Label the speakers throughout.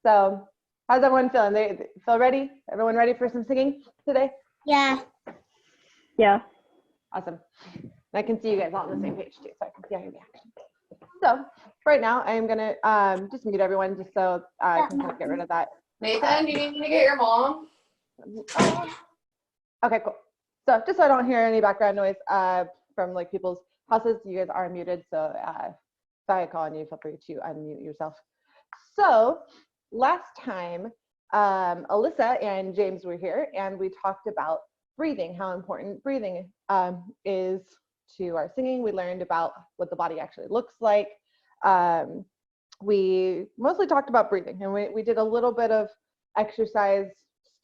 Speaker 1: So how's everyone feeling? They feel ready? Everyone ready for some singing today?
Speaker 2: Yeah.
Speaker 3: Yeah.
Speaker 1: Awesome. And I can see you guys all on the same page too, so I can see all your reactions. So right now I am gonna just mute everyone just so I can kind of get rid of that.
Speaker 4: Nathan, you need me to get your mom?
Speaker 1: Okay, cool. So just so I don't hear any background noise from like people's houses, you guys are muted. So if I call on you, feel free to unmute yourself. So last time, Alyssa and James were here, and we talked about breathing, how important breathing is to our singing. We learned about what the body actually looks like. We mostly talked about breathing, and we did a little bit of exercise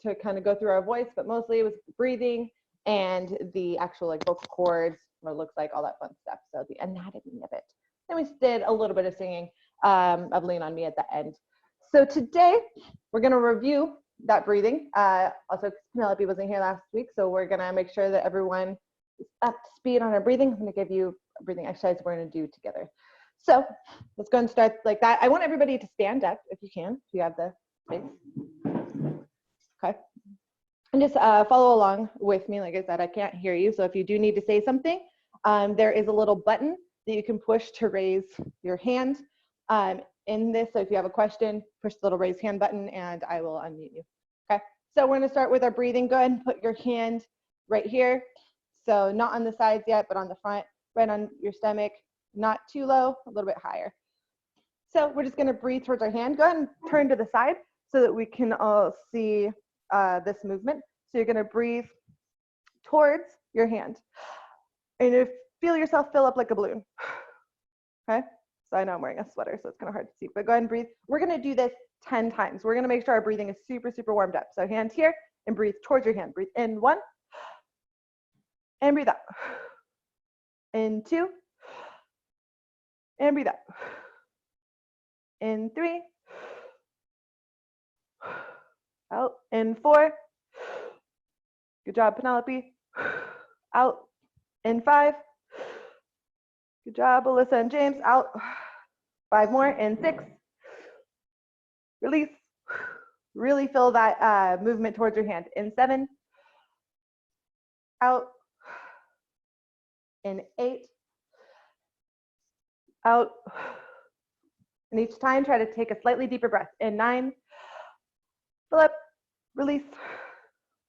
Speaker 1: to kind of go through our voice, but mostly it was breathing and the actual like vocal cords, what it looks like, all that fun stuff. So the anatomy of it. Then we did a little bit of singing of Lean on Me at the end. So today we're going to review that breathing. Also, Penelope wasn't here last week, so we're going to make sure that everyone is up to speed on our breathing. I'm going to give you a breathing exercise we're going to do together. So let's go and start like that. I want everybody to stand up if you can, if you have the space. Okay. And just follow along with me. Like I said, I can't hear you. So if you do need to say something, there is a little button that you can push to raise your hand in this. So if you have a question, push the little raise hand button and I will unmute you. Okay. So we're going to start with our breathing. Go ahead and put your hand right here. So not on the sides yet, but on the front, right on your stomach, not too low, a little bit higher. So we're just going to breathe towards our hand. Go ahead and turn to the side so that we can all see this movement. So you're going to breathe towards your hand and you feel yourself fill up like a balloon. Okay. So I know I'm wearing a sweater, so it's kind of hard to see, but go ahead and breathe. We're going to do this 10 times. We're going to make sure our breathing is super, super warmed up. So hand here and breathe towards your hand. Breathe in 1 and breathe out. In 2 and breathe out. In 3. Out. In 4. Good job, Penelope. Out. In 5. Good job, Alyssa and James. Out. 5 more. In 6. Release. Really feel that movement towards your hand. In 7. Out. In 8. Out. And each time, try to take a slightly deeper breath. In 9. Fill up. Release.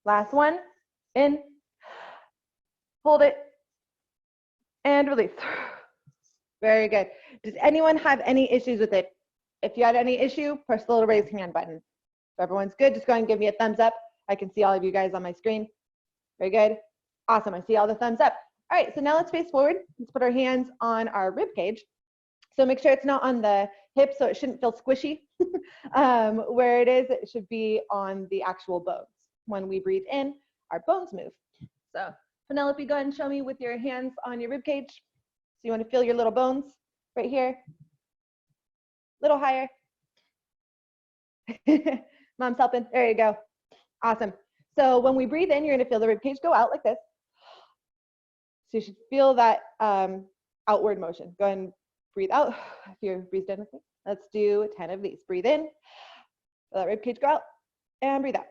Speaker 1: Last one. In. Hold it. And release. Very good. Does anyone have any issues with it? If you had any issue, press the little raise hand button. If everyone's good, just go ahead and give me a thumbs up. I can see all of you guys on my screen. Very good. Awesome. I see all the thumbs up. All right, so now let's face forward. Let's put our hands on our rib cage. So make sure it's not on the hip, so it shouldn't feel squishy. Where it is, it should be on the actual bones. When we breathe in, our bones move. So Penelope, go ahead and show me with your hands on your rib cage. So you want to feel your little bones right here. Little higher. Mom's helping. There you go. Awesome. So when we breathe in, you're going to feel the rib cage go out like this. So you should feel that outward motion. Go ahead and breathe out. If you're breathed in, okay. Let's do 10 of these. Breathe in. Feel that rib cage go out. And breathe out.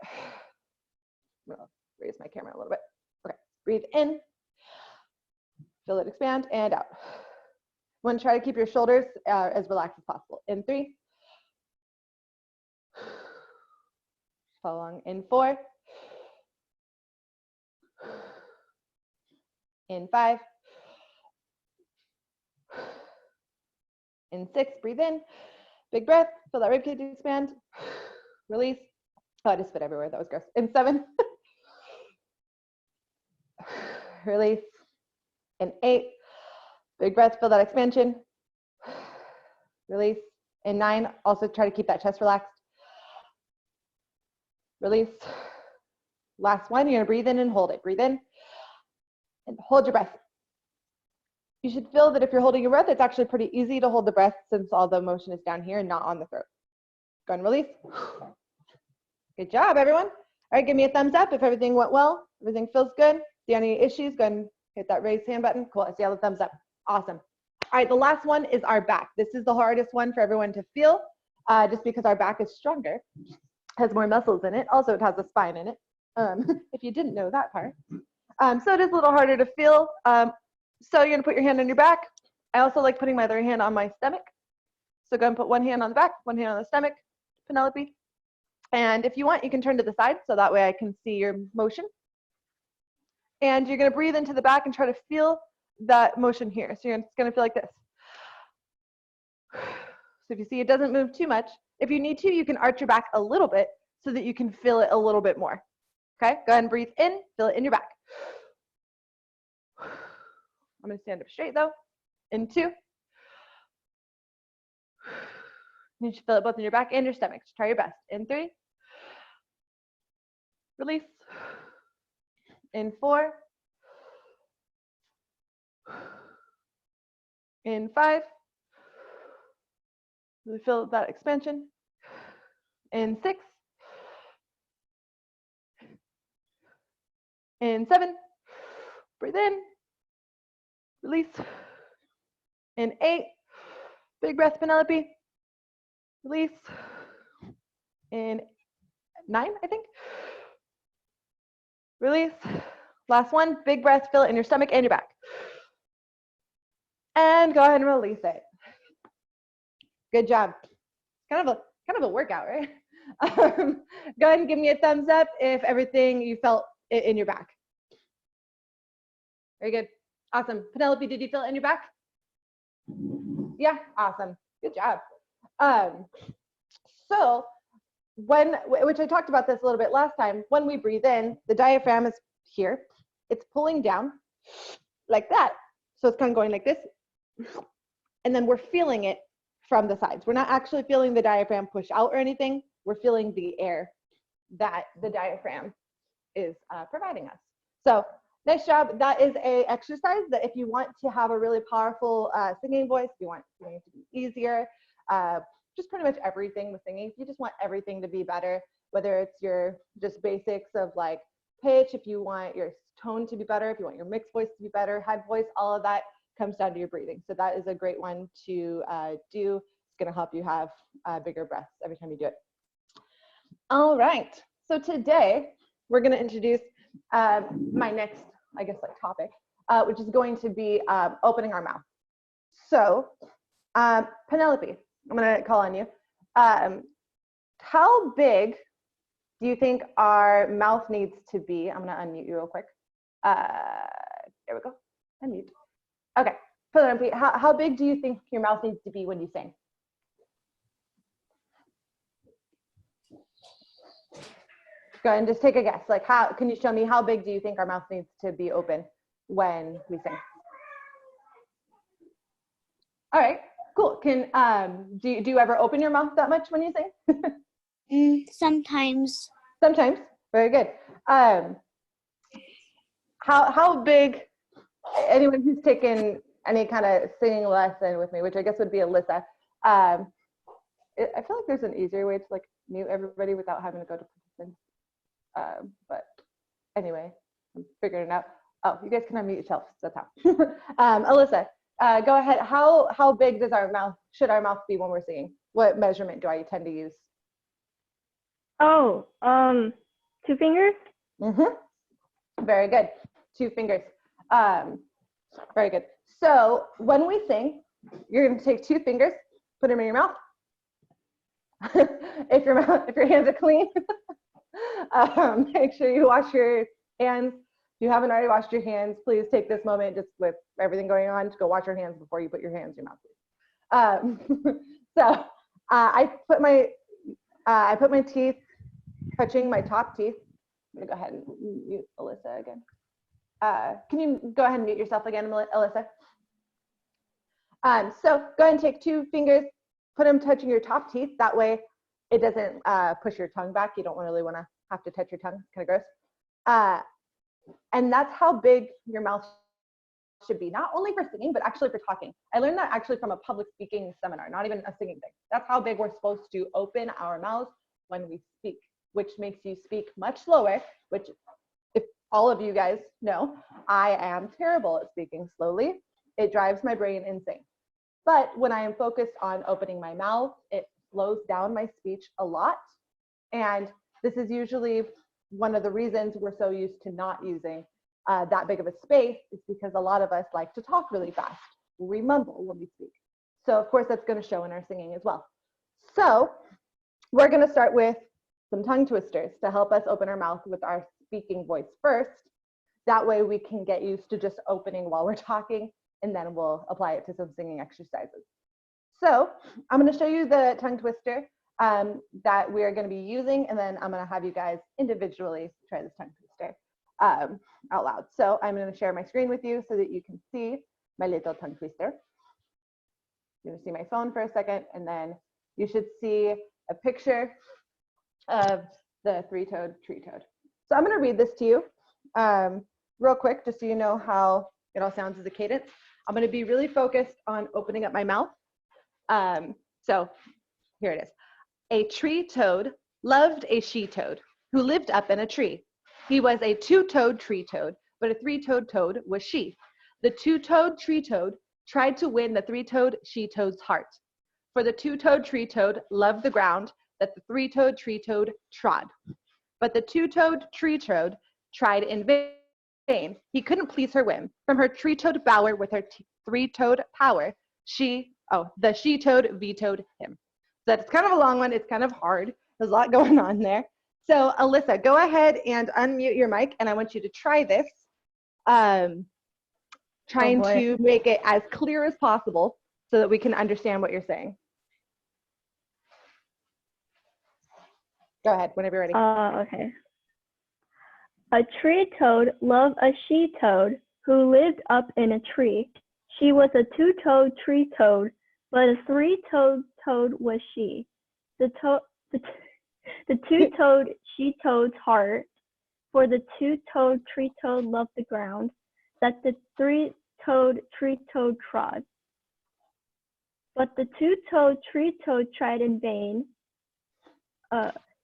Speaker 1: I'll raise my camera a little bit. Okay. Breathe in. Feel it expand and out. You want to try to keep your shoulders as relaxed as possible. In 3. Follow along. In 4. In 5. In 6, breathe in. Big breath. Feel that ribcage expand. Release. Oh, I just spit everywhere. That was gross. In 7. Release. In 8. Big breath. Feel that expansion. Release. In 9, also try to keep that chest relaxed. Release. Last one, you're gonna breathe in and hold it. Breathe in and hold your breath. You should feel that if you're holding your breath, it's actually pretty easy to hold the breath since all the motion is down here and not on the throat. Go ahead and release. Good job, everyone. All right, give me a thumbs up if everything went well. Everything feels good. See any issues, go ahead and hit that raise hand button. Cool, I see all the thumbs up. Awesome. All right, the last one is our back. This is the hardest one for everyone to feel. just because our back is stronger, has more muscles in it. Also, it has a spine in it, if you didn't know that part. So it is a little harder to feel. So you're gonna put your hand on your back. I also like putting my other hand on my stomach. So go and put one hand on the back, one hand on the stomach, Penelope. And if you want, you can turn to the side so that way I can see your motion. And you're gonna breathe into the back and try to feel that motion here. So you're just gonna feel like this. So if you see it doesn't move too much, if you need to, you can arch your back a little bit so that you can feel it a little bit more. Okay, go ahead and breathe in, feel it in your back. I'm gonna stand up straight though. In 2. You should feel it both in your back and your stomach. Just try your best. In 3. Release. In 4. In 5. Really feel that expansion. In 6. In 7. Breathe in. Release. In 8. Big breath, Penelope. Release. In 9, I think. Release. Last one. Big breath. Feel it in your stomach and your back. And go ahead and release it. Good job. Kind of a workout, right? Go ahead and give me a thumbs up if everything you felt in your back. Very good. Awesome. Penelope, did you feel it in your back? Yeah, awesome. Good job. So which I talked about this a little bit last time, when we breathe in, the diaphragm is here. It's pulling down like that. So it's kind of going like this. And then we're feeling it from the sides. We're not actually feeling the diaphragm push out or anything. We're feeling the air that the diaphragm is providing us. So nice job. That is a exercise that if you want to have a really powerful singing voice, if you want singing to be easier, just pretty much everything with singing. If you just want everything to be better, whether it's your just basics of like pitch, if you want your tone to be better, if you want your mixed voice to be better, head voice, all of that comes down to your breathing. So that is a great one to do. It's going to help you have bigger breaths every time you do it. All right. So today we're going to introduce my next, I guess, like topic, which is going to be opening our mouth. So Penelope, I'm going to call on you. How big do you think our mouth needs to be? I'm going to unmute you real quick. There we go. Unmute. Okay. Penelope, how big do you think your mouth needs to be when you sing? Go ahead and just take a guess. Like, how can you show me how big do you think our mouth needs to be open when we sing? All right, cool. Can do you ever open your mouth that much when you sing?
Speaker 2: Sometimes.
Speaker 1: Sometimes. Very good. How big? Anyone who's taken any kind of singing lesson with me, which I guess would be Alyssa. I feel like there's an easier way to like mute everybody without having to go to participants. But anyway, I'm figuring it out. Oh, you guys can unmute yourselves. That's how. Alyssa, go ahead. How big does should our mouth be when we're singing? What measurement do I tend to use?
Speaker 3: Oh, 2 fingers.
Speaker 1: Very good. 2 fingers. Very good. So when we sing, you're going to take 2 fingers, put them in your mouth. If your hands are clean, make sure you wash your hands. If you haven't already washed your hands, please take this moment, just with everything going on, to go wash your hands before you put your hands in your mouth. So I put my teeth touching my top teeth. I'm gonna go ahead and mute Alyssa again. Can you go ahead and mute yourself again, Alyssa? So go ahead and take 2 fingers, put them touching your top teeth. That way it doesn't push your tongue back. You don't really want to have to touch your tongue. It's kind of gross. And that's how big your mouth should be, not only for singing, but actually for talking. I learned that actually from a public speaking seminar, not even a singing thing. That's how big we're supposed to open our mouths when we speak, which makes you speak much slower, which, if all of you guys know, I am terrible at speaking slowly. It drives my brain insane. But when I am focused on opening my mouth, it slows down my speech a lot. And this is usually one of the reasons we're so used to not using that big of a space, is because a lot of us like to talk really fast. We mumble when we speak. So of course that's going to show in our singing as well. So we're going to start with some tongue twisters to help us open our mouth with our speaking voice first. That way we can get used to just opening while we're talking, and then we'll apply it to some singing exercises. So I'm going to show you the tongue twister that we are going to be using, and then I'm going to have you guys individually try this tongue twister out loud. So I'm going to share my screen with you so that you can see my little tongue twister. You're going to see my phone for a second, and then you should see a picture of the three-toed tree toad. So I'm going to read this to you real quick, just so you know how it all sounds as a cadence. I'm going to be really focused on opening up my mouth. So here it is. A tree toad loved a she toad who lived up in a tree. He was a two-toed tree toad, but a three-toed toad was she. The two-toed tree toad tried to win the three-toed she toad's heart. For the two-toed tree toad loved the ground that the three-toed tree toad trod. But the two-toed tree toad tried in vain. He couldn't please her whim. From her tree-toed bower with her three-toed power, the she toad vetoed him. So that's kind of a long one. It's kind of hard. There's a lot going on there. So Alyssa, go ahead and unmute your mic, and I want you to try this. Trying to make it as clear as possible so that we can understand what you're saying. Go ahead, whenever you're ready.
Speaker 3: Okay. A tree toad loved a she toad who lived up in a tree. She was a two-toed tree toad, but a three-toed toad was she. The two-toed she toad's heart, for the two-toed tree toad loved the ground that the three-toed tree toad trod. But the two-toed tree toad tried in vain.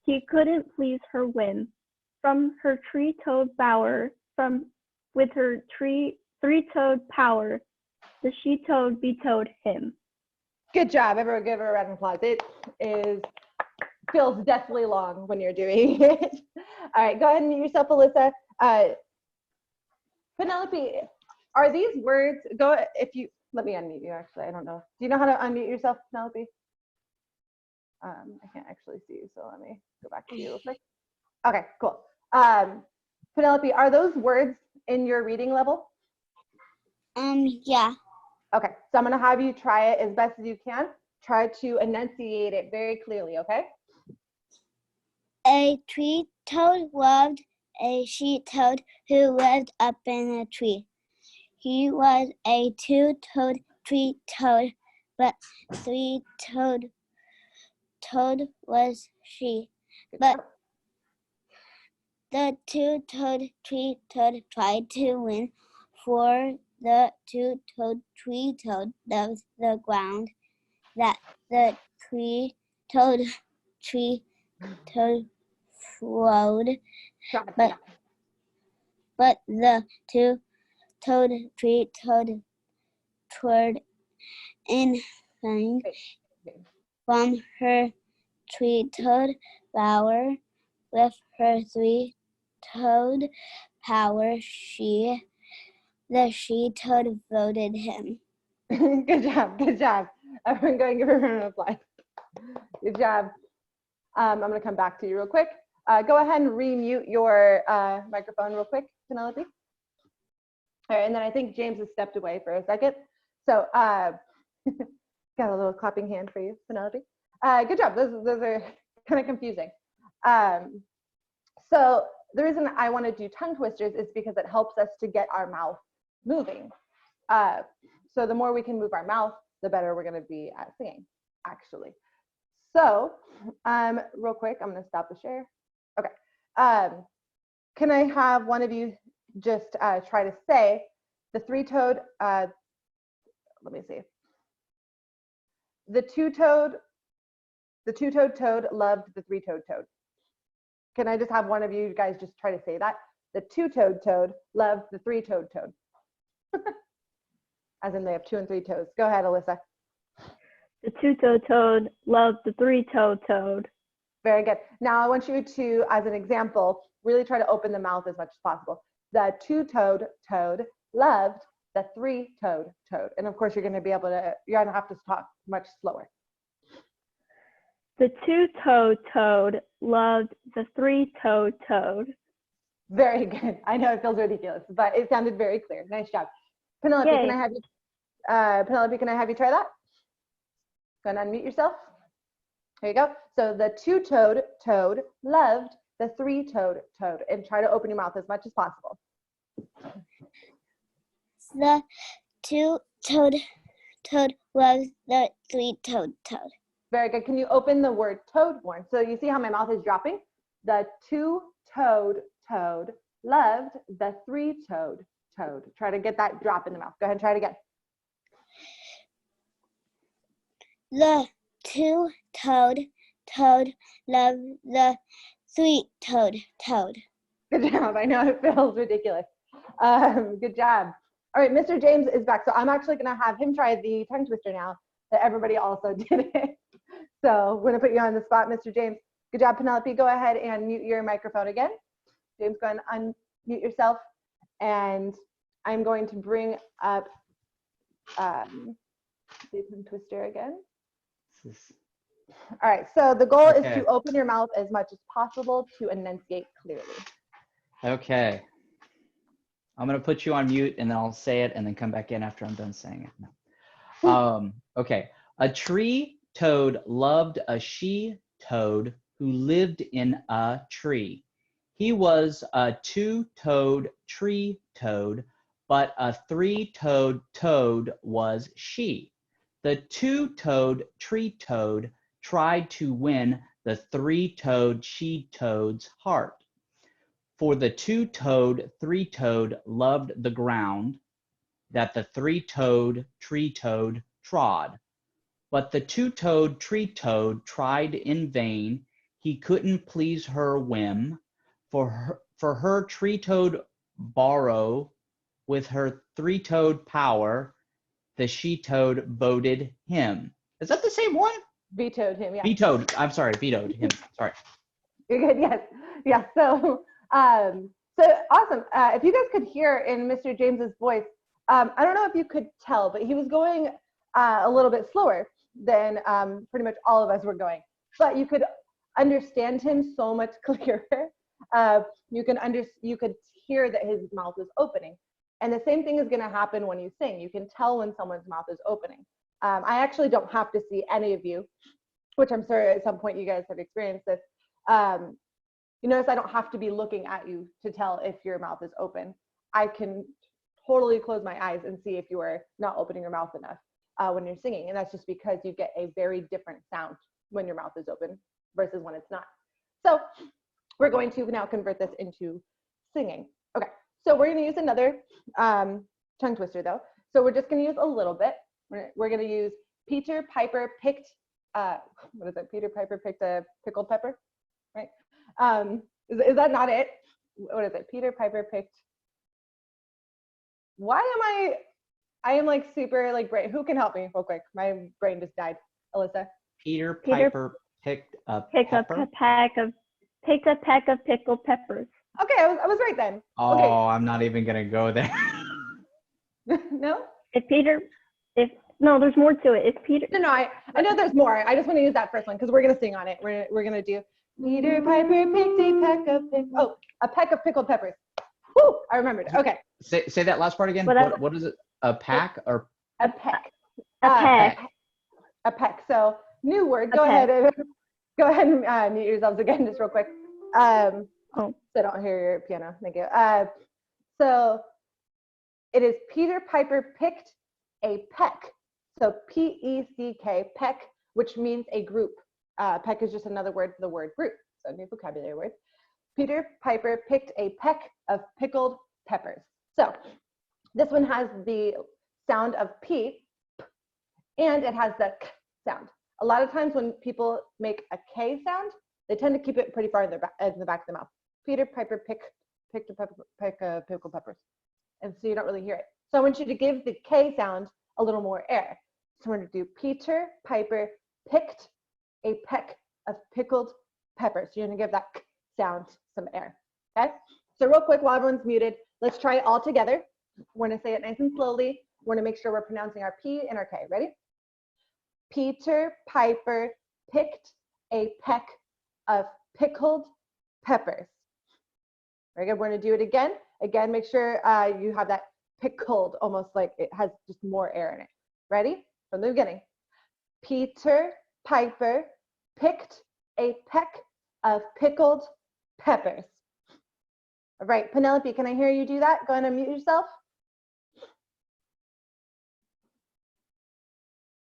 Speaker 3: He couldn't please her whim. From her tree-toed bower, with her three-toed power, the she-toad vetoed him.
Speaker 1: Good job. Everyone give her a round of applause. It feels deathly long when you're doing it. All right, go ahead and mute yourself, Alyssa. Penelope, are these words, let me unmute you actually, I don't know. Do you know how to unmute yourself, Penelope? I can't actually see you, so let me go back to you real quick. Okay, cool. Penelope, are those words in your reading level?
Speaker 2: Yeah.
Speaker 1: Okay, so I'm gonna have you try it as best as you can. Try to enunciate it very clearly, okay?
Speaker 2: A tree toad loved a she toad who lived up in a tree. He was a two-toed tree toad, but three-toed toad was she. But the two-toed tree toad tried to win, for the two-toed tree toad loves the ground that the three-toed tree toad trod. But the two-toed tree toad trod in vain. From her three-toed bower with her three-toed power, the she-toad voted him.
Speaker 1: Good job, good job. Everyone go and give her a round of applause. Good job. I'm gonna come back to you real quick. Go ahead and remute your microphone real quick, Penelope. All right, and then I think James has stepped away for a second. So got a little clapping hand for you, Penelope. Good job, those are kind of confusing. So the reason I want to do tongue twisters is because it helps us to get our mouth moving. So the more we can move our mouth, the better we're going to be at singing, actually. So real quick, I'm going to stop the share. Okay. Can I have one of you just try to say the three-toed, let me see. The two-toed toad loved the three-toed toad. Can I just have one of you guys just try to say that? The two-toed toad loved the three-toed toad. As in they have 2 and 3 toes. Go ahead, Alyssa.
Speaker 3: The two-toed toad loved the three-toed toad.
Speaker 1: Very good. Now I want you to, as an example, really try to open the mouth as much as possible. The two-toed toad loved the three-toed toad. And of course, you're going to have to talk much slower.
Speaker 3: The two-toed toad loved the three-toed toad.
Speaker 1: Very good. I know it feels ridiculous, but it sounded very clear. Nice job. Penelope,
Speaker 3: Yay.
Speaker 1: can I have you try that? Go and unmute yourself. There you go. So the two-toed toad loved the three-toed toad. And try to open your mouth as much as possible.
Speaker 2: The two-toed toad loves the three-toed toad.
Speaker 1: Very good. Can you open the word toad more? So you see how my mouth is dropping? The two-toed toad loved the three-toed toad. Try to get that drop in the mouth. Go ahead and try it again.
Speaker 2: The two-toed toad loves the three-toed toad.
Speaker 1: Good job. I know it feels ridiculous. Good job. All right, Mr. James is back. So I'm actually going to have him try the tongue twister now that everybody also did it. So we're going to put you on the spot, Mr. James. Good job, Penelope. Go ahead and mute your microphone again. James, go ahead and unmute yourself. And I'm going to bring up the tongue twister again. All right, so the goal is to open your mouth as much as possible to enunciate clearly.
Speaker 5: Okay. I'm going to put you on mute and then I'll say it and then come back in after I'm done saying it. Okay. A tree toad loved a she toad who lived in a tree. He was a two-toed tree toad, but a three-toed toad was she. The two-toed tree toad tried to win the three-toed she toad's heart. For the two-toed three-toad loved the ground that the three-toed tree toad trod. But the two-toed tree toad tried in vain. He couldn't please her whim. For her tree toad borrow with her three-toed power, the she toad voted him. Is that the same one?
Speaker 1: Vetoed him, yeah.
Speaker 5: Vetoed. I'm sorry, vetoed him. Sorry.
Speaker 1: You're good, yes. Yeah, so awesome. If you guys could hear in Mr. James's voice, I don't know if you could tell, but he was going a little bit slower than pretty much all of us were going. But you could understand him so much clearer. You could hear that his mouth is opening. And the same thing is going to happen when you sing. You can tell when someone's mouth is opening. I actually don't have to see any of you, which I'm sure at some point you guys have experienced this. You notice I don't have to be looking at you to tell if your mouth is open. I can totally close my eyes and see if you are not opening your mouth enough when you're singing. And that's just because you get a very different sound when your mouth is open versus when it's not. So we're going to now convert this into singing. Okay, so we're going to use another tongue twister though. So we're just going to use a little bit. We're going to use Peter Piper picked, what is it? Peter Piper picked a pickled pepper, right? Is that not it? What is it? Peter Piper picked. Why am I am like super like brain. Who can help me real quick? My brain just died. Alyssa.
Speaker 5: Peter Piper picked a
Speaker 3: Picked a peck of pickled peppers.
Speaker 1: Okay, I was right then.
Speaker 5: Oh,
Speaker 1: okay.
Speaker 5: I'm not even gonna go there.
Speaker 1: No?
Speaker 3: No, there's more to it. It's Peter.
Speaker 1: No, I know there's more. I just want to use that first one because we're gonna sing on it. We're gonna do Peter Piper picked a peck of pickled peppers. Woo! I remembered. Okay.
Speaker 5: Say that last part again. What is it? A pack or
Speaker 1: a peck?
Speaker 3: A peck.
Speaker 1: A peck. So new word. Go ahead and mute yourselves again just real quick. So I don't hear your piano. Thank you. So it is Peter Piper picked a peck. So P-E-C-K, peck, which means a group. Peck is just another word for the word group. So new vocabulary word. Peter Piper picked a peck of pickled peppers. So this one has the sound of P and it has the K sound. A lot of times when people make a K sound, they tend to keep it pretty far in the back of the mouth. Peter Piper picked a peck of pickled peppers. And so you don't really hear it. So I want you to give the K sound a little more air. So we're going to do Peter Piper picked a peck of pickled peppers. You're going to give that sound some air. Okay? So real quick, while everyone's muted, let's try it all together. We're going to say it nice and slowly. We're going to make sure we're pronouncing our P and our K. Ready? Peter Piper picked a peck of pickled peppers. Very good. We're going to do it again. Again, make sure you have that pickled, almost like it has just more air in it. Ready? From the beginning. Peter Piper picked a peck of pickled peppers. All right, Penelope, can I hear you do that? Go ahead and unmute yourself.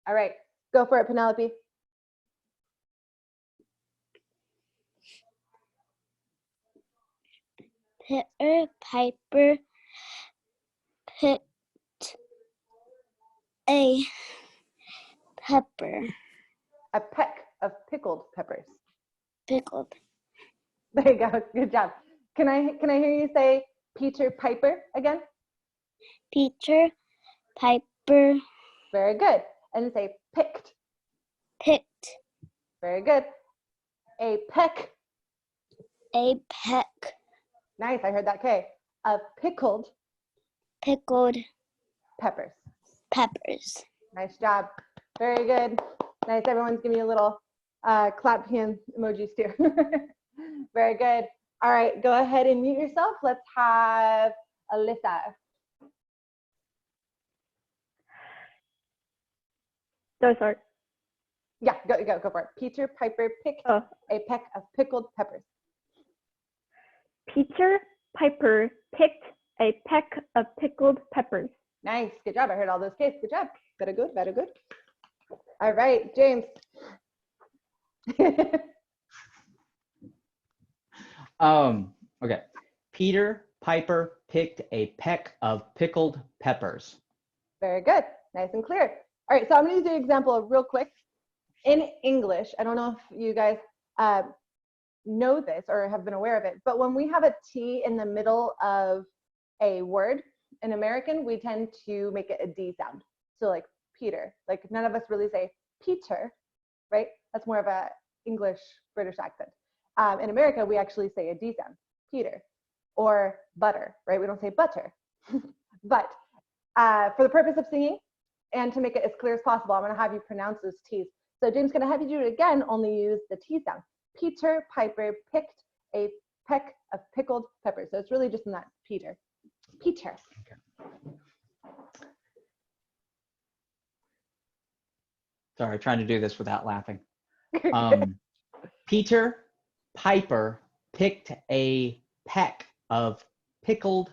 Speaker 1: All right, go for it, Penelope.
Speaker 2: Peter Piper picked a pepper.
Speaker 1: A peck of pickled peppers.
Speaker 2: Pickled.
Speaker 1: There you go. Good job. Can I hear you say Peter Piper again?
Speaker 2: Peter Piper
Speaker 1: Very good. And say picked.
Speaker 2: picked
Speaker 1: Very good. A peck.
Speaker 2: a peck
Speaker 1: Nice. I heard that K. Of pickled
Speaker 2: pickled
Speaker 1: peppers.
Speaker 2: peppers.
Speaker 1: Nice job. Very good. Nice. Everyone's giving me a little clap hand emojis too. Very good. All right. Go ahead and mute yourself. Let's have Alyssa.
Speaker 3: So sorry.
Speaker 1: Yeah, go for it. Peter Piper picked
Speaker 3: Oh.
Speaker 1: a peck of pickled peppers.
Speaker 3: Peter Piper picked a peck of pickled peppers.
Speaker 1: Nice. Good job. I heard all those K's. Good job. Very good. Very good. All right, James.
Speaker 5: Okay. Peter Piper picked a peck of pickled peppers.
Speaker 1: Very good. Nice and clear. All right, so I'm going to use the example real quick. In English, I don't know if you guys know this or have been aware of it, but when we have a T in the middle of a word, in American, we tend to make it a D sound. So like Peter, like none of us really say Peter, right? That's more of a English British accent. In America, we actually say a D sound, Peter, or butter, right? We don't say butter. But for the purpose of singing and to make it as clear as possible, I'm going to have you pronounce those T's. So James is going to have you do it again, only use the T sound. Peter Piper picked a peck of pickled peppers. So it's really just in that Peter. Peter.
Speaker 5: Sorry, trying to do this without laughing. Peter Piper picked a peck of pickled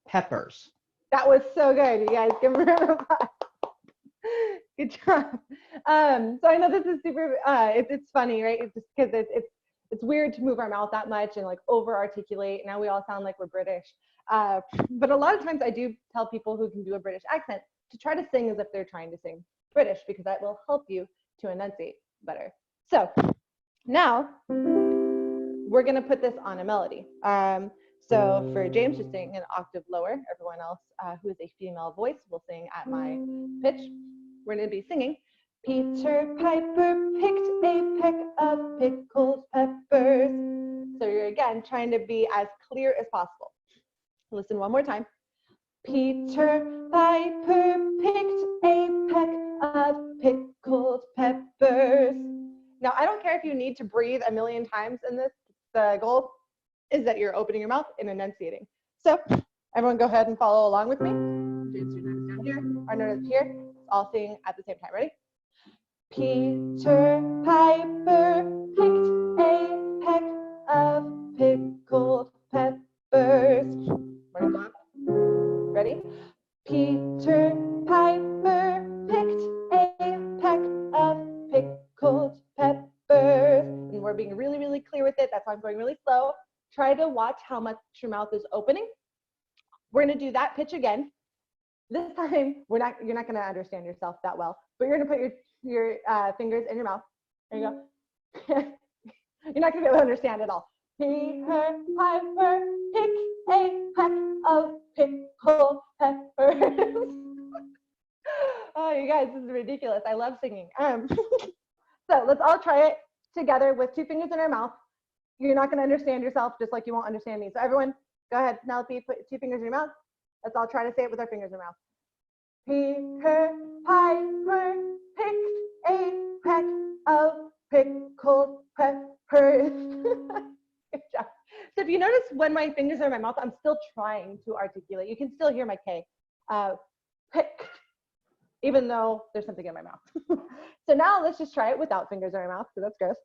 Speaker 5: peppers.
Speaker 1: That was so good. You guys give him a round of applause. Good job. So I know this is super, it's funny, right? It's just because it's weird to move our mouth that much and like over articulate. Now we all sound like we're British. But a lot of times I do tell people who can do a British accent to try to sing as if they're trying to sing British, because that will help you to enunciate better. So now we're going to put this on a melody. So for James, just sing an octave lower. Everyone else who is a female voice will sing at my pitch. We're going to be singing, Peter Piper picked a peck of pickled peppers. So you're again trying to be as clear as possible. Listen one more time. Peter Piper picked a peck of pickled peppers. Now, I don't care if you need to breathe a million times in this. The goal is that you're opening your mouth and enunciating. So everyone go ahead and follow along with me. James, your note is down here. Our note is here. Let's all sing at the same time. Ready? Peter Piper picked a peck of pickled peppers. We're gonna clap. Ready? Peter Piper picked a peck of pickled peppers. And we're being really, really clear with it. That's why I'm going really slow. Try to watch how much your mouth is opening. We're going to do that pitch again. This time, you're not going to understand yourself that well, but you're going to put your fingers in your mouth. There you go. You're not going to be able to understand at all. Peter Piper picked a peck of pickled peppers. Oh, you guys, this is ridiculous. I love singing. So let's all try it together with 2 fingers in our mouth. You're not going to understand yourself just like you won't understand me. So everyone, go ahead. Penelope, put 2 fingers in your mouth. Let's all try to say it with our fingers in our mouth. Peter Piper picked a peck of pickled peppers. Good job. So if you notice when my fingers are in my mouth, I'm still trying to articulate. You can still hear my K. Pick, even though there's something in my mouth. So now let's just try it without fingers in our mouth, because that's gross.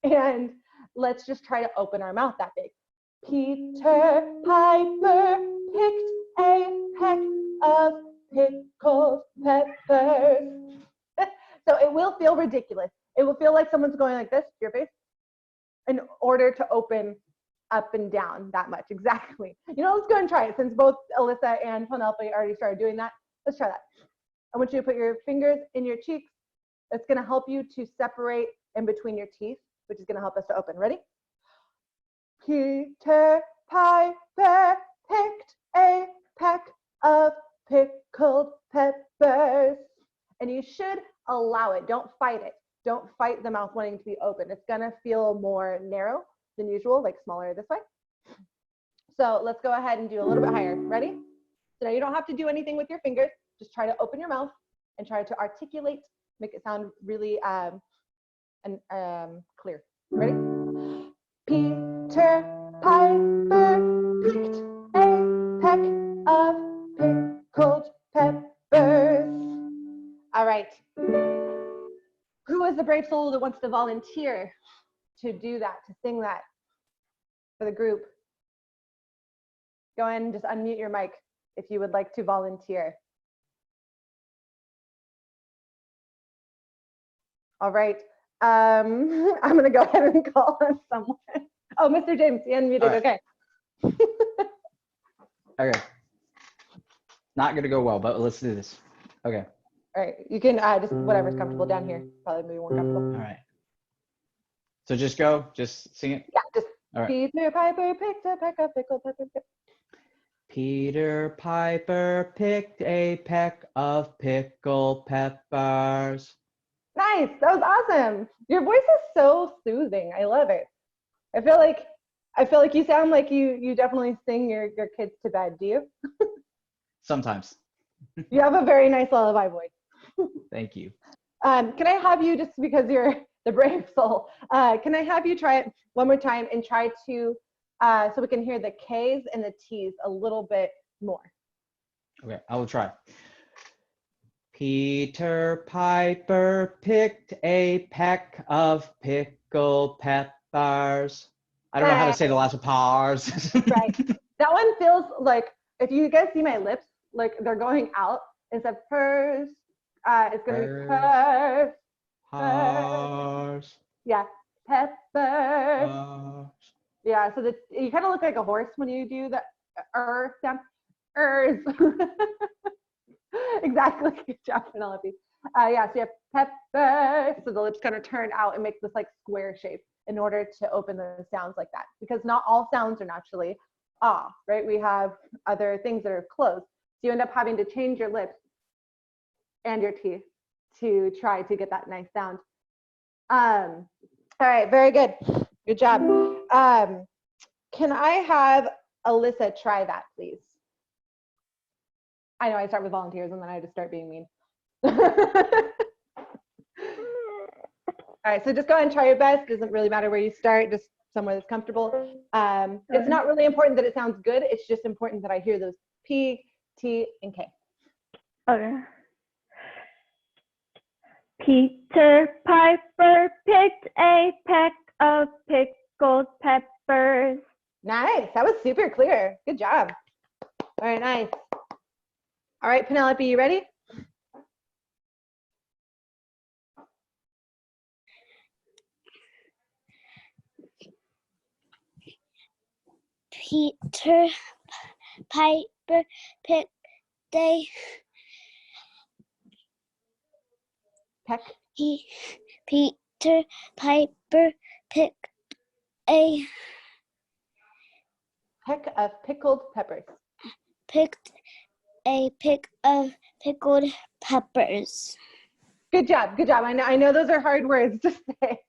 Speaker 1: And let's just try to open our mouth that big. Peter Piper picked a peck of pickled peppers. So it will feel ridiculous. It will feel like someone's going like this to your face in order to open up and down that much. Exactly. You know, let's go and try it. Since both Alyssa and Penelope already started doing that, let's try that. I want you to put your fingers in your cheeks. It's going to help you to separate in between your teeth, which is going to help us to open. Ready? Peter Piper picked a peck of pickled peppers. And you should allow it. Don't fight it. Don't fight the mouth wanting to be open. It's going to feel more narrow than usual, like smaller this way. So let's go ahead and do a little bit higher. Ready? So now you don't have to do anything with your fingers. Just try to open your mouth and try to articulate, make it sound really clear. Ready? Peter Piper picked a peck of pickled peppers. All right. Who is the brave soul that wants to volunteer to do that, to sing that for the group? Go ahead and just unmute your mic if you would like to volunteer. All right. I'm going to go ahead and call on someone. Oh, Mr. James, you unmuted. Right. Okay.
Speaker 5: Okay. Not going to go well, but let's do this. Okay.
Speaker 1: All right. You can just whatever's comfortable down here. Probably maybe more comfortable.
Speaker 5: All right. So just go. Just sing it.
Speaker 1: Yeah. Just.
Speaker 5: All right.
Speaker 1: Peter Piper picked a peck of pickled peppers.
Speaker 5: Peter Piper picked a peck of pickled peppers.
Speaker 1: Nice. That was awesome. Your voice is so soothing. I love it. I feel like you sound like you definitely sing your kids to bed. Do you?
Speaker 5: Sometimes.
Speaker 1: You have a very nice lullaby voice.
Speaker 5: Thank you.
Speaker 1: Can I have you, just because you're the brave soul, can I have you try it one more time and try to, so we can hear the K's and the T's a little bit more.
Speaker 5: Okay, I will try. Peter Piper picked a peck of pickled peppers. I don't know how to say the last of pars.
Speaker 1: Right. That one feels like, if you guys see my lips, like they're going out. Instead of purrs, it's going to be purrs.
Speaker 5: Pars.
Speaker 1: Yeah. Peppers. Yeah, so you kind of look like a horse when you do the sound. Exactly. Good job, Penelope. Yeah, so you have pepper. So the lips kind of turn out and make this like square shape in order to open the sounds like that. Because not all sounds are naturally right? We have other things that are closed. So you end up having to change your lips and your teeth to try to get that nice sound. All right, very good. Good job. Can I have Alyssa try that, please? I know I start with volunteers and then I just start being mean. All right, so just go ahead and try your best. Doesn't really matter where you start, just somewhere that's comfortable. It's not really important that it sounds good. It's just important that I hear those P, T, and K.
Speaker 3: Okay. Peter Piper picked a peck of pickled peppers.
Speaker 1: Nice. That was super clear. Good job. All right, nice. All right, Penelope, you ready?
Speaker 2: Peter Piper picked a
Speaker 1: Peck.
Speaker 2: Peter Piper picked a
Speaker 1: Peck of pickled peppers.
Speaker 2: Picked a pick of pickled peppers.
Speaker 1: Good job. Good job. I know those are hard words to say,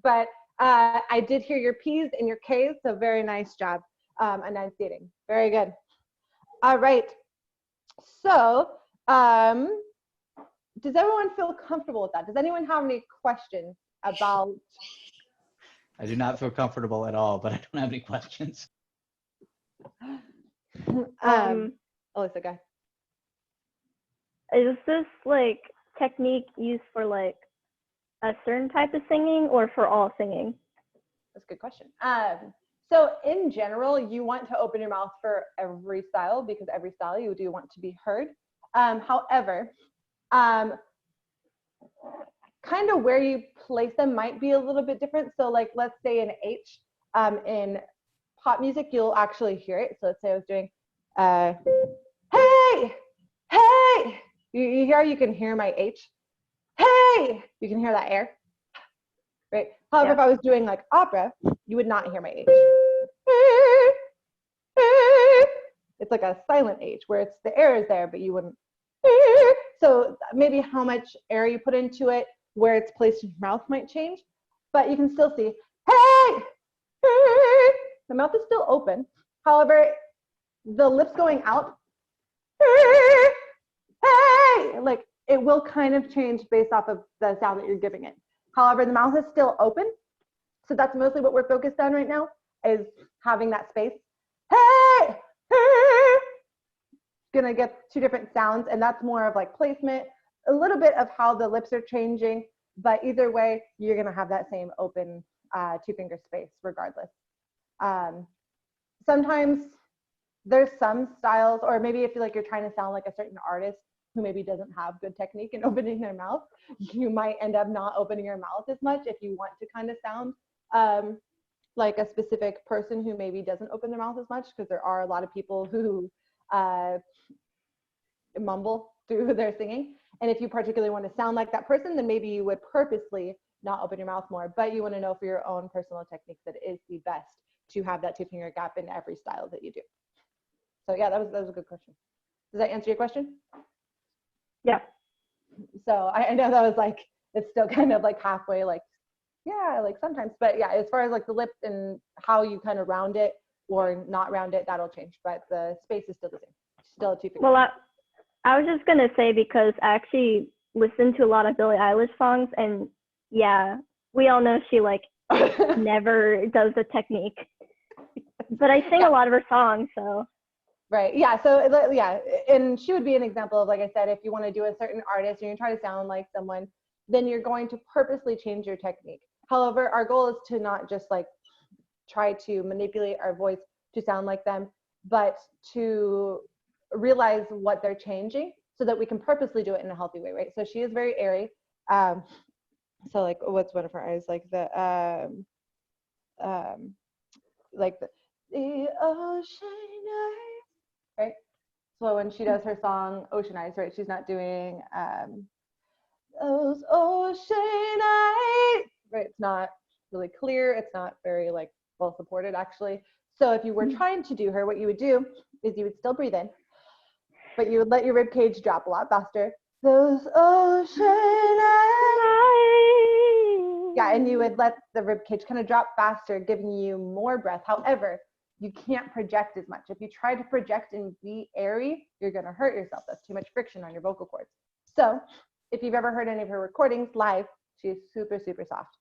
Speaker 1: but I did hear your P's and your K's, so very nice job enunciating. Very good. All right. So does everyone feel comfortable with that? Does anyone have any questions about?
Speaker 5: I do not feel comfortable at all, but I don't have any questions.
Speaker 1: Alyssa, go.
Speaker 3: Is this like technique used for like a certain type of singing or for all singing?
Speaker 1: That's a good question. So in general, you want to open your mouth for every style because every style you do want to be heard. However, kind of where you place them might be a little bit different. So like, let's say an H in pop music, you'll actually hear it. So let's say I was doing, hey, hey, you can hear my H. Hey, you can hear that air, right? However,
Speaker 3: Yeah.
Speaker 1: if I was doing like opera, you would not hear my H. It's like a silent H where it's the air is there, but you wouldn't. So maybe how much air you put into it, where it's placed in your mouth might change, but you can still see, hey, the mouth is still open. However, the lips going out, hey, like it will kind of change based off of the sound that you're giving it. However, the mouth is still open. So that's mostly what we're focused on right now, is having that space. Hey, hey. Gonna get two different sounds, and that's more of like placement, a little bit of how the lips are changing, but either way, you're gonna have that same open two finger space regardless. Sometimes there's some styles, or maybe if like you're trying to sound like a certain artist who maybe doesn't have good technique in opening their mouth, you might end up not opening your mouth as much if you want to kind of sound like a specific person who maybe doesn't open their mouth as much, because there are a lot of people who mumble through their singing. And if you particularly want to sound like that person, then maybe you would purposely not open your mouth more, but you want to know for your own personal technique that it is the best to have that two finger gap in every style that you do. So yeah, that was a good question. Does that answer your question?
Speaker 3: Yeah.
Speaker 1: So I know that was like, it's still kind of like halfway, like, yeah, like sometimes, but yeah, as far as like the lips and how you kind of round it or not round it, that'll change, but the space is still the same. Still a two finger.
Speaker 3: Well, I was just gonna say, because I actually listen to a lot of Billie Eilish songs, and yeah, we all know she like never does the technique. But I sing a lot of her songs, so.
Speaker 1: Right. Yeah. So yeah, and she would be an example of, like I said, if you want to do a certain artist and you're trying to sound like someone, then you're going to purposely change your technique. However, our goal is to not just like try to manipulate our voice to sound like them, but to realize what they're changing so that we can purposely do it in a healthy way, right? So she is very airy. So like, what's one of her eyes? Like the ocean eyes, right? So when she does her song Ocean Eyes, right, she's not doing those ocean eyes, right? It's not really clear. It's not very like well supported actually. So if you were trying to do her, what you would do is you would still breathe in, but you would let your rib cage drop a lot faster. Those ocean eyes. Yeah, and you would let the rib cage kind of drop faster, giving you more breath. However, you can't project as much. If you try to project and be airy, you're gonna hurt yourself. That's too much friction on your vocal cords. So if you've ever heard any of her recordings live, she's super, super soft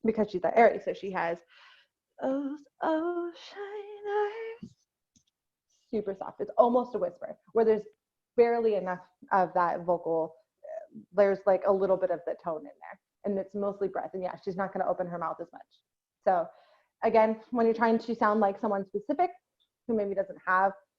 Speaker 1: because she's that airy. So she has those ocean eyes. Super soft. It's almost a whisper where there's barely enough of that vocal. There's like a little bit of the tone in there, and it's mostly breath. And yeah, she's not gonna open her mouth as much. So again, when you're trying to sound like someone specific who maybe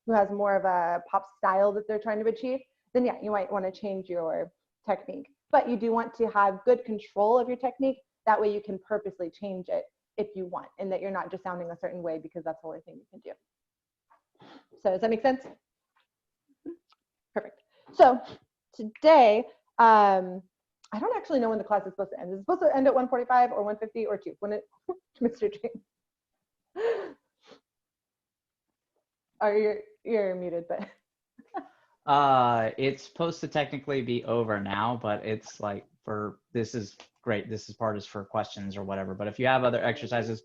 Speaker 1: who has more of a pop style that they're trying to achieve, then yeah, you might want to change your technique. But you do want to have good control of your technique. That way you can purposely change it if you want, and that you're not just sounding a certain way because that's the only thing you can do. So does that make sense? Perfect. So today, I don't actually know when the class is supposed to end. Is it supposed to end at 1:45 or 1:50 or 2? When it, Mr. James? Or you're muted, but
Speaker 5: It's supposed to technically be over now, but it's like this is great. This is part is for questions or whatever. But if you have other exercises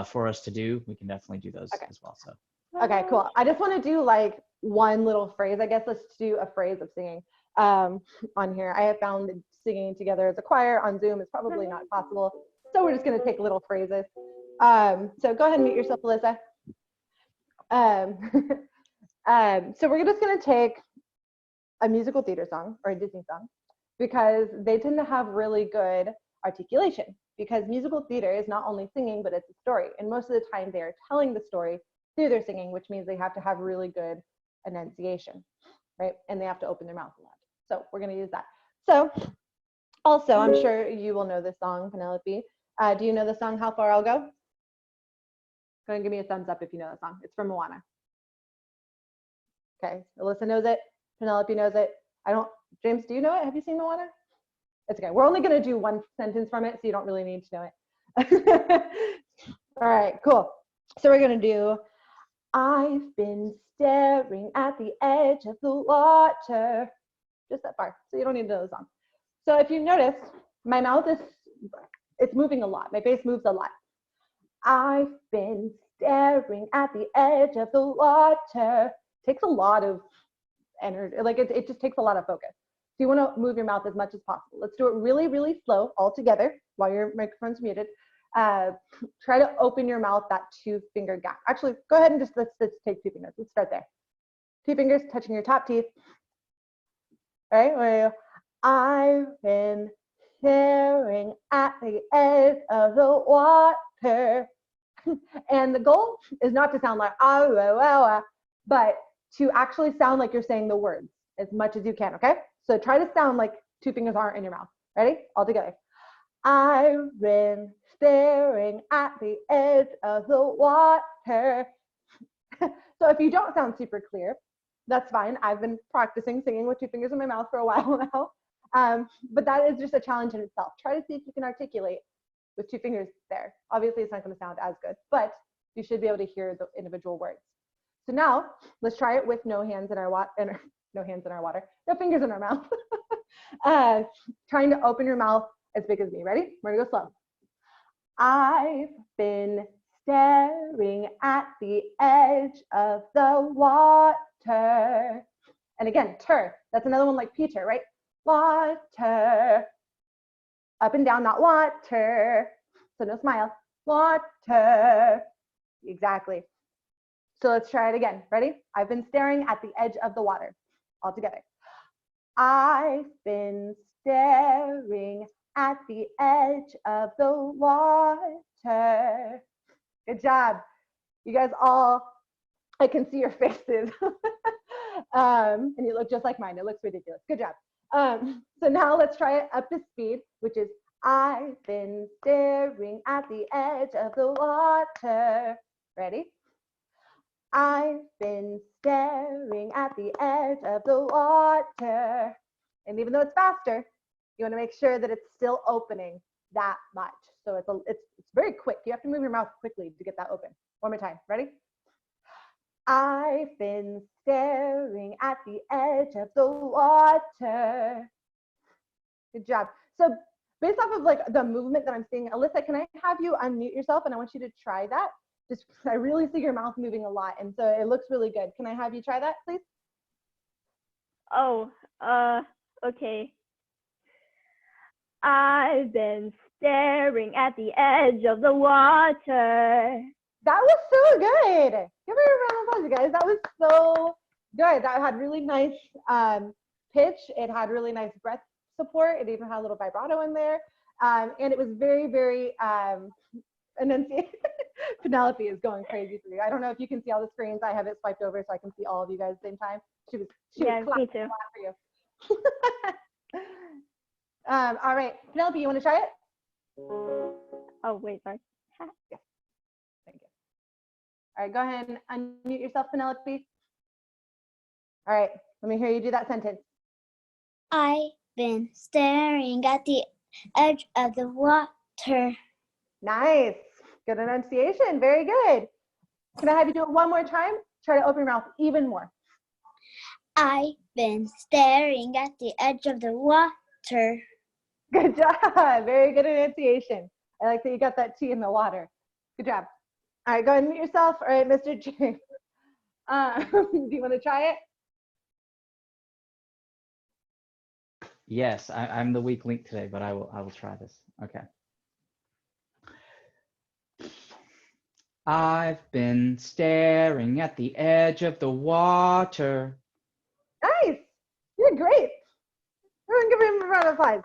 Speaker 5: for us to do, we can definitely do those as well. So.
Speaker 1: Okay, cool. I just want to do like one little phrase. I guess let's do a phrase of singing on here. I have found that singing together as a choir on Zoom is probably not possible. So we're just going to take little phrases. So go ahead and mute yourself, Alyssa. So we're just going to take a musical theater song or a Disney song because they tend to have really good articulation, because musical theater is not only singing, but it's a story. And most of the time they are telling the story through their singing, which means they have to have really good enunciation, right? And they have to open their mouth a lot. So we're going to use that. So also, I'm sure you will know this song, Penelope. Do you know the song, How Far I'll Go? Go ahead and give me a thumbs up if you know that song. It's from Moana. Okay, Alyssa knows it. Penelope knows it. James, do you know it? Have you seen Moana? It's okay. We're only going to do one sentence from it, so you don't really need to know it. All right, cool. So we're going to do, I've been staring at the edge of the water. Just that far, so you don't need to know the song. So if you notice, my mouth it's moving a lot. My face moves a lot. I've been staring at the edge of the water. Takes a lot of energy. Like it just takes a lot of focus. So you want to move your mouth as much as possible. Let's do it really, really slow all together while your microphone's muted. Try to open your mouth that 2-finger gap. Actually, go ahead and let's take 2 fingers. Let's start there. 2 fingers touching your top teeth. All right, I've been staring at the edge of the water. And the goal is not to sound like but to actually sound like you're saying the words as much as you can, okay? So try to sound like 2 fingers aren't in your mouth. Ready? All together. I've been staring at the edge of the water. So if you don't sound super clear, that's fine. I've been practicing singing with 2 fingers in my mouth for a while now. But that is just a challenge in itself. Try to see if you can articulate with 2 fingers there. Obviously, it's not going to sound as good, but you should be able to hear the individual words. So now let's try it with no fingers in our water, no fingers in our mouth. Trying to open your mouth as big as me. Ready? We're gonna go slow. I've been staring at the edge of the water. And again, that's another one like Peter, right? Water. Up and down, not water. So no smile. Water. Exactly. So let's try it again. Ready? I've been staring at the edge of the water. All together. I've been staring at the edge of the water. Good job. You guys all, I can see your faces. And you look just like mine. It looks ridiculous. Good job. So now let's try it up to speed, which is I've been staring at the edge of the water. Ready? I've been staring at the edge of the water. And even though it's faster, you want to make sure that it's still opening that much. So it's very quick. You have to move your mouth quickly to get that open. One more time. Ready? I've been staring at the edge of the water. Good job. So based off of like the movement that I'm seeing, Alyssa, can I have you unmute yourself? And I want you to try that. Just, I really see your mouth moving a lot, and so it looks really good. Can I have you try that, please?
Speaker 3: Oh, okay. I've been staring at the edge of the water.
Speaker 1: That was so good. Give her a round of applause, you guys. That was so good. That had really nice pitch. It had really nice breath support. It even had a little vibrato in there. And it was very, very enunciated. Penelope is going crazy for you. I don't know if you can see all the screens. I have it swiped over so I can see all of you guys at the same time. She was
Speaker 3: me too.
Speaker 1: For you. All right, Penelope, you want to try it?
Speaker 3: Oh, wait, sorry.
Speaker 1: Yeah. Thank you. All right, go ahead and unmute yourself, Penelope. All right, let me hear you do that sentence.
Speaker 2: I've been staring at the edge of the water.
Speaker 1: Nice. Good enunciation. Very good. Can I have you do it one more time? Try to open your mouth even more.
Speaker 2: I've been staring at the edge of the water.
Speaker 1: Good job. Very good enunciation. I like that you got that T in the water. Good job. All right, go ahead and mute yourself. All right, Mr. James. Do you want to try it?
Speaker 5: Yes, I'm the weak link today, but I will try this. Okay. I've been staring at the edge of the water.
Speaker 1: Nice. You're great. Everyone give him a round of applause.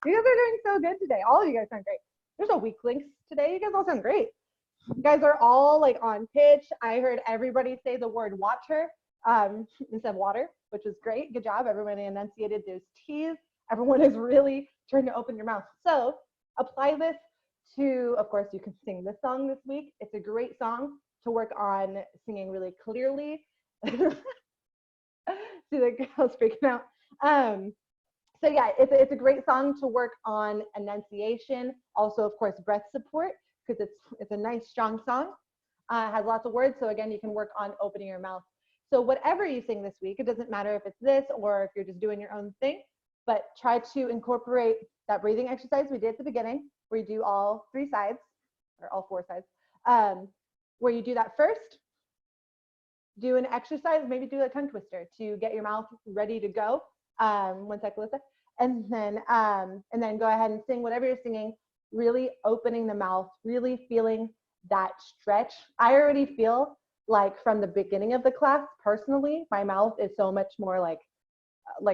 Speaker 1: You guys are doing so good today. All of you guys sound great. There's no weak links today. You guys all sound great. You guys are all like on pitch. I heard everybody say the word water instead of water, which is great. Good job. Everybody enunciated those T's. Everyone is really trying to open your mouth. So apply this to, of course, you can sing this song this week. It's a great song to work on singing really clearly. See the girls freaking out. So yeah, it's a great song to work on enunciation. Also, of course, breath support, because it's a nice, strong song. Has lots of words. So again, you can work on opening your mouth. So whatever you sing this week, it doesn't matter if it's this or if you're just doing your own thing, but try to incorporate that breathing exercise we did at the beginning, where you do all 3 sides, or all 4 sides, where you do that first. Do an exercise, maybe do a tongue twister to get your mouth ready to go. 1 sec, Alyssa. And then go ahead and sing whatever you're singing, really opening the mouth, really feeling that stretch. I already feel like from the beginning of the class, personally, my mouth is so much more like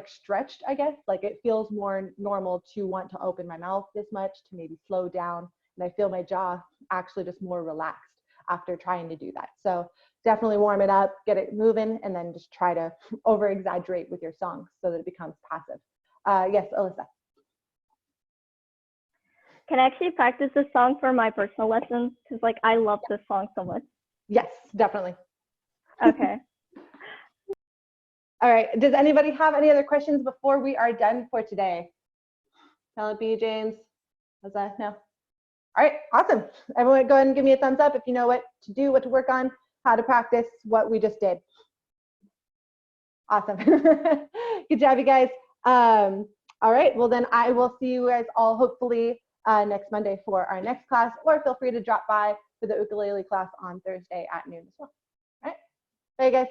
Speaker 1: stretched, I guess. Like it feels more normal to want to open my mouth this much, to maybe slow down. And I feel my jaw actually just more relaxed after trying to do that. So definitely warm it up, get it moving, and then just try to over exaggerate with your songs so that it becomes passive. Yes, Alyssa.
Speaker 3: Can I actually practice this song for my personal lessons? Because like I love this song so much.
Speaker 1: Yes, definitely.
Speaker 3: Okay.
Speaker 1: All right. Does anybody have any other questions before we are done for today? Penelope, James, Alyssa, no? All right, awesome. Everyone go ahead and give me a thumbs up if you know what to do, what to work on, how to practice what we just did. Awesome. Good job, you guys. All right, well then I will see you guys all hopefully next Monday for our next class, or feel free to drop by for the ukulele class on Thursday at noon as well. All right, bye guys.